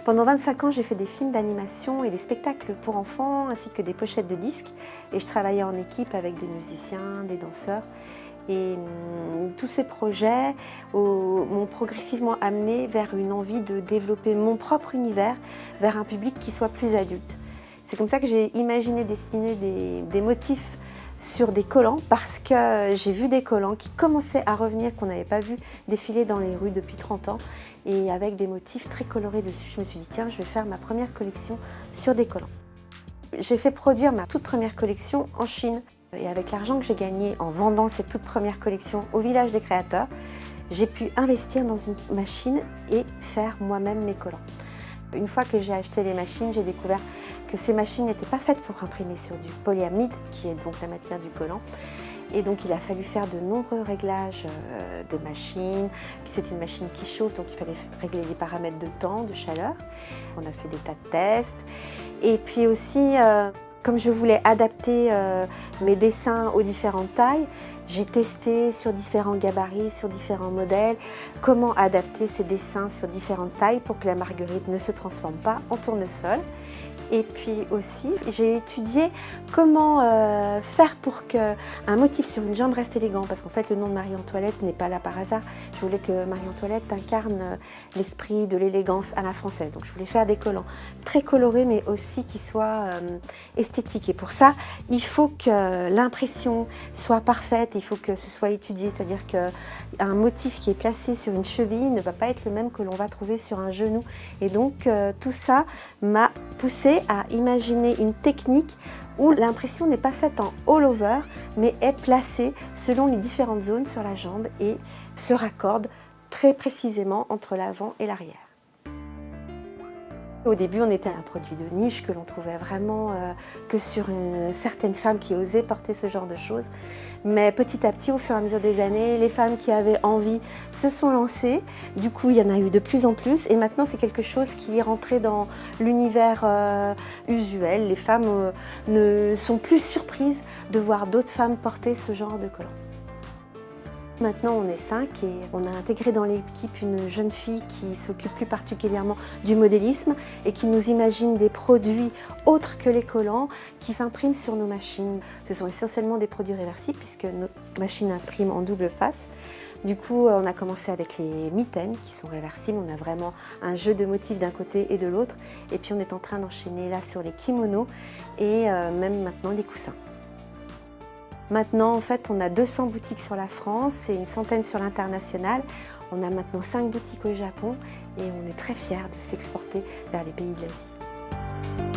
Pendant 25 ans, j'ai fait des films d'animation et des spectacles pour enfants, ainsi que des pochettes de disques. Et je travaillais en équipe avec des musiciens, des danseurs. Et tous ces projets m'ont progressivement amené vers une envie de développer mon propre univers, vers un public qui soit plus adulte. C'est comme ça que j'ai imaginé dessiner des motifs sur des collants, parce que j'ai vu des collants qui commençaient à revenir, qu'on n'avait pas vu défiler dans les rues depuis 30 ans, et avec des motifs très colorés dessus. Je me suis dit, tiens, je vais faire ma première collection sur des collants. J'ai fait produire ma toute première collection en Chine, et avec l'argent que j'ai gagné en vendant cette toute première collection au village des créateurs, j'ai pu investir dans une machine et faire moi-même mes collants. Une fois que j'ai acheté les machines, j'ai découvert que ces machines n'étaient pas faites pour imprimer sur du polyamide, qui est donc la matière du collant. Et donc il a fallu faire de nombreux réglages de machine. C'est une machine qui chauffe, donc il fallait régler les paramètres de temps, de chaleur. On a fait des tas de tests. Et puis aussi, comme je voulais adapter mes dessins aux différentes tailles, j'ai testé sur différents gabarits, sur différents modèles, comment adapter ces dessins sur différentes tailles pour que la marguerite ne se transforme pas en tournesol. Et puis aussi, j'ai étudié comment faire pour qu'un motif sur une jambe reste élégant, parce qu'en fait le nom de Marie-Antoinette n'est pas là par hasard. Je voulais que Marie-Antoinette incarne l'esprit de l'élégance à la française. Donc je voulais faire des collants très colorés, mais aussi qui soient esthétiques. Et pour ça, il faut que l'impression soit parfaite, il faut que ce soit étudié, c'est-à-dire qu'un motif qui est placé sur une cheville ne va pas être le même que l'on va trouver sur un genou. Et donc tout ça m'a poussé à imaginer une technique où l'impression n'est pas faite en all-over, mais est placée selon les différentes zones sur la jambe et se raccorde très précisément entre l'avant et l'arrière. Au début, on était un produit de niche que l'on trouvait vraiment que sur certaines femmes qui osaient porter ce genre de choses. Mais petit à petit, au fur et à mesure des années, les femmes qui avaient envie se sont lancées. Du coup, il y en a eu de plus en plus. Et maintenant, c'est quelque chose qui est rentré dans l'univers usuel. Les femmes ne sont plus surprises de voir d'autres femmes porter ce genre de collant. Maintenant, on est 5 et on a intégré dans l'équipe une jeune fille qui s'occupe plus particulièrement du modélisme et qui nous imagine des produits autres que les collants qui s'impriment sur nos machines. Ce sont essentiellement des produits réversibles puisque nos machines impriment en double face. Du coup, on a commencé avec les mitaines qui sont réversibles. On a vraiment un jeu de motifs d'un côté et de l'autre. Et puis on est en train d'enchaîner là sur les kimonos et même maintenant les coussins. Maintenant, en fait, on a 200 boutiques sur la France et une centaine sur l'international. On a maintenant 5 boutiques au Japon et on est très fiers de s'exporter vers les pays de l'Asie.